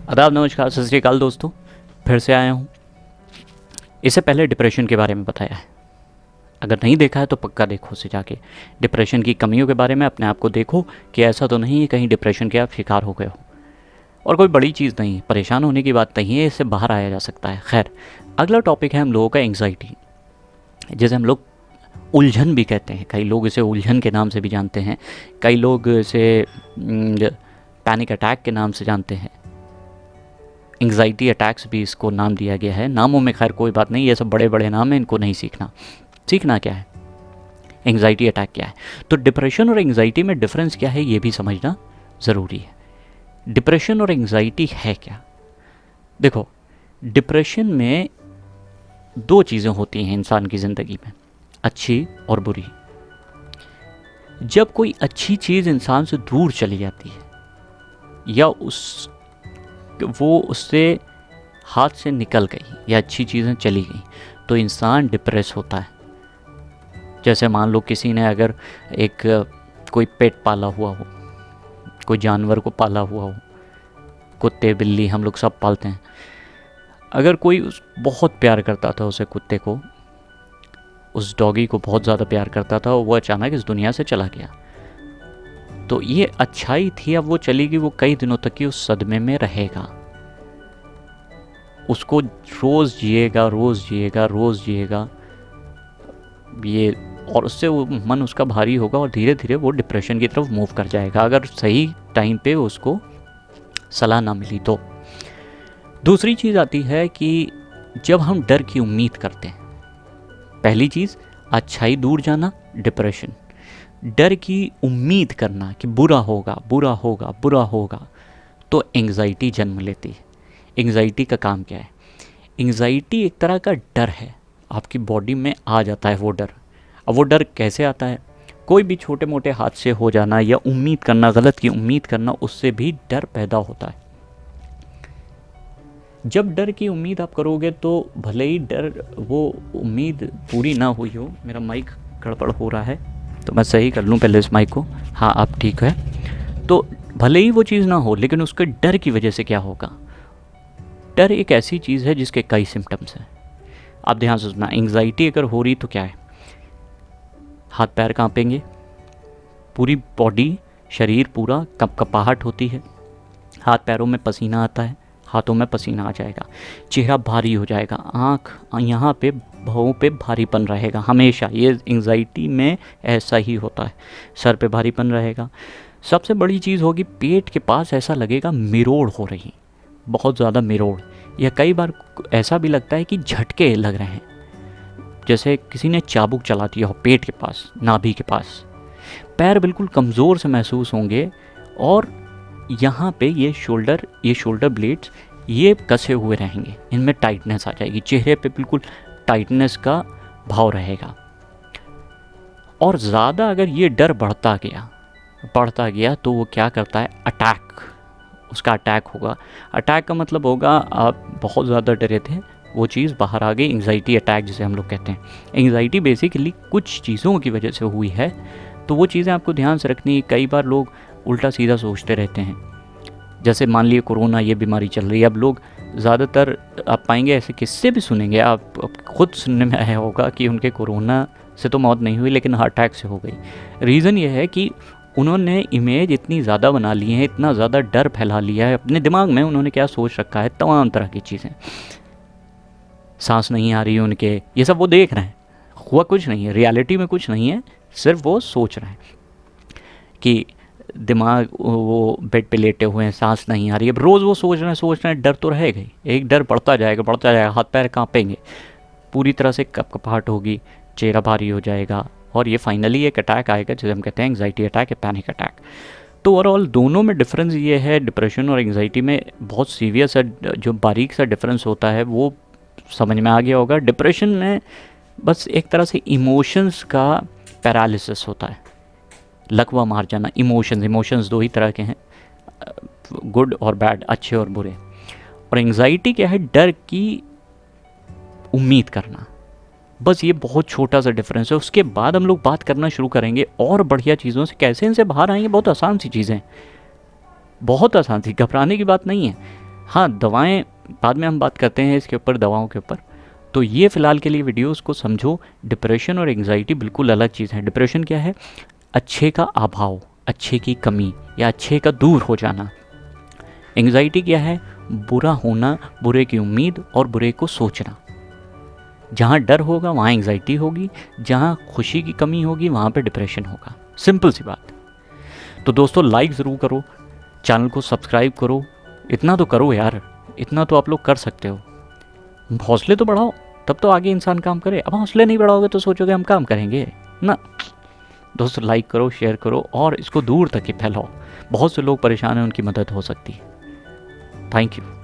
आदाब, नमस्कार, सत श्री अकाल दोस्तों, फिर से आया हूँ। इससे पहले डिप्रेशन के बारे में बताया है, अगर नहीं देखा है तो पक्का देखो उसे जाके। डिप्रेशन की कमियों के बारे में अपने आप को देखो कि ऐसा तो नहीं है कहीं डिप्रेशन के आप शिकार हो गए हो। और कोई बड़ी चीज़ नहीं है, परेशान होने की बात नहीं है, इससे बाहर आया जा सकता है। खैर, अगला टॉपिक है हम लोगों का एंग्जाइटी, जिसे हम लोग उलझन भी कहते हैं। कई लोग इसे उलझन के नाम से भी जानते हैं, कई लोग इसे पैनिक अटैक के नाम से जानते हैं। एंग्जाइटी अटैक्स भी इसको नाम दिया गया है। नामों में खैर कोई बात नहीं, ये सब बड़े बड़े नाम हैं, इनको नहीं सीखना क्या है, एंग्जाइटी अटैक क्या है। तो डिप्रेशन और एंग्जाइटी में डिफरेंस क्या है ये भी समझना ज़रूरी है। डिप्रेशन और एंग्जाइटी है क्या? देखो, डिप्रेशन में दो चीज़ें होती हैं इंसान की ज़िंदगी में, अच्छी और बुरी। जब कोई अच्छी चीज़ इंसान से दूर चली जाती है या वो उससे हाथ से निकल गई या अच्छी चीज़ें चली गई, तो इंसान डिप्रेस होता है। जैसे मान लो किसी ने अगर एक कोई पेट पाला हुआ हो, कोई जानवर को पाला हुआ हो, कुत्ते बिल्ली हम लोग सब पालते हैं। अगर कोई बहुत प्यार करता था उसे, कुत्ते को, उस डॉगी को बहुत ज़्यादा प्यार करता था, और वो अचानक इस दुनिया से चला गया, तो ये अच्छाई थी, अब वो चली गई, वो कई दिनों तक ही उस सदमे में रहेगा। उसको रोज़ जिएगा ये, और उससे वो मन उसका भारी होगा और धीरे धीरे वो डिप्रेशन की तरफ मूव कर जाएगा, अगर सही टाइम पे उसको सलाह ना मिली तो। दूसरी चीज़ आती है कि जब हम डर की उम्मीद करते हैं, पहली चीज़ अच्छाई दूर जाना, डिप्रेशन। डर की उम्मीद करना कि बुरा होगा, तो एंग्जाइटी जन्म लेती है। एंग्जाइटी का काम क्या है? एंग्जाइटी एक तरह का डर है, आपकी बॉडी में आ जाता है वो डर। अब वो डर कैसे आता है? कोई भी छोटे मोटे हादसे हो जाना या उम्मीद करना, गलत की उम्मीद करना, उससे भी डर पैदा होता है। जब डर की उम्मीद आप करोगे तो भले ही वो उम्मीद पूरी ना हुई हो। मेरा माइक गड़बड़ हो रहा है तो मैं सही कर लूँ पहले इस माइक को। हाँ, अब ठीक है। तो भले ही वो चीज़ ना हो, लेकिन उसके डर की वजह से क्या होगा? डर एक ऐसी चीज़ है जिसके कई सिम्टम्स हैं। आप ध्यान से सुनना, एंग्जाइटी अगर हो रही तो क्या है? हाथ पैर कांपेंगे, पूरी बॉडी, शरीर पूरा कपकपाहट होती है, हाथ पैरों में पसीना आता है, हाथों में पसीना आ जाएगा, चेहरा भारी हो जाएगा, आँख यहाँ पे भौं पे भारीपन रहेगा हमेशा। ये एंग्जाइटी में ऐसा ही होता है, सर पे भारीपन रहेगा। सबसे बड़ी चीज़ होगी, पेट के पास ऐसा लगेगा मिरोड़ हो रही, बहुत ज़्यादा मिरोड़, या कई बार ऐसा भी लगता है कि झटके लग रहे हैं, जैसे किसी ने चाबुक चला दिया हो पेट के पास, नाभि के पास। पैर बिल्कुल कमज़ोर से महसूस होंगे, और यहाँ पे ये शोल्डर ब्लेड्स ये कसे हुए रहेंगे, इनमें टाइटनेस आ जाएगी, चेहरे पे बिल्कुल टाइटनेस का भाव रहेगा। और ज़्यादा अगर ये डर बढ़ता गया तो वो क्या करता है? उसका अटैक होगा। अटैक का मतलब होगा आप बहुत ज़्यादा डरे थे, वो चीज़ बाहर आ गई, एंग्जाइटी अटैक जिसे हम लोग कहते हैं। एंग्जाइटी बेसिकली कुछ चीज़ों की वजह से हुई है, तो वो चीज़ें आपको ध्यान से रखनी। कई बार लोग उल्टा सीधा सोचते रहते हैं, जैसे मान लिए कोरोना ये बीमारी चल रही है, अब लोग ज़्यादातर आप पाएंगे ऐसे किस्से भी सुनेंगे, आप खुद सुनने में आया होगा कि उनके कोरोना से तो मौत नहीं हुई लेकिन हार्ट अटैक से हो गई। रीज़न ये है कि उन्होंने इमेज इतनी ज़्यादा बना ली है, इतना ज़्यादा डर फैला लिया है अपने दिमाग में, उन्होंने क्या सोच रखा है, तमाम तरह की चीज़ें, सांस नहीं आ रही है उनके, ये सब वो देख रहे हैं, हुआ कुछ नहीं है, रियलिटी में कुछ नहीं है, सिर्फ वो सोच रहे हैं कि दिमाग, वो बेड पे लेटे हुए हैं, सांस नहीं आ रही है। अब रोज़ वो सोच रहे हैं, डर तो रहेगा ही, एक डर बढ़ता जाएगा, हाथ पैर कांपेंगे, पूरी तरह से कपकपाहट होगी, चेहरा भारी हो जाएगा, और ये फाइनली एक अटैक आएगा जिसे हम कहते हैं एंग्जाइटी अटैक या पैनिक अटैक। तो ओवरऑल दोनों में डिफरेंस ये है, डिप्रेशन और एंग्जाइटी में बहुत सीवियर सा, जो बारीक सा डिफरेंस होता है वो समझ में आ गया होगा। डिप्रेशन में बस एक तरह से इमोशंस का पैरालिसिस होता है, लकवा मार जाना। इमोशंस दो ही तरह के हैं, गुड और बैड, अच्छे और बुरे। और एंग्जाइटी क्या है? डर की उम्मीद करना। बस ये बहुत छोटा सा डिफरेंस है। उसके बाद हम लोग बात करना शुरू करेंगे और बढ़िया चीज़ों से, कैसे इनसे बाहर आएंगे। बहुत आसान सी चीज़ें, बहुत आसान सी, घबराने की बात नहीं है। हाँ, दवाएं बाद में हम बात करते हैं इसके ऊपर, दवाओं के ऊपर। तो ये फ़िलहाल के लिए वीडियोस को समझो। डिप्रेशन और एंग्जाइटी बिल्कुल अलग चीज़ है। डिप्रेशन क्या है? अच्छे का अभाव, अच्छे की कमी या अच्छे का दूर हो जाना। एंग्जाइटी क्या है? बुरा होना, बुरे की उम्मीद और बुरे को सोचना। जहाँ डर होगा वहाँ एंग्जाइटी होगी, जहाँ खुशी की कमी होगी वहाँ पे डिप्रेशन होगा। सिंपल सी बात। तो दोस्तों लाइक ज़रूर करो, चैनल को सब्सक्राइब करो, इतना तो करो यार, इतना तो आप लोग कर सकते हो। हौसले तो बढ़ाओ, तब तो आगे इंसान काम करे। अब हौसले नहीं बढ़ाओगे तो सोचोगे हम काम करेंगे ना। दोस्तों लाइक करो, शेयर करो और इसको दूर तक ही फैलाओ। बहुत से लोग परेशान हैं, उनकी मदद हो सकती है। Thank you.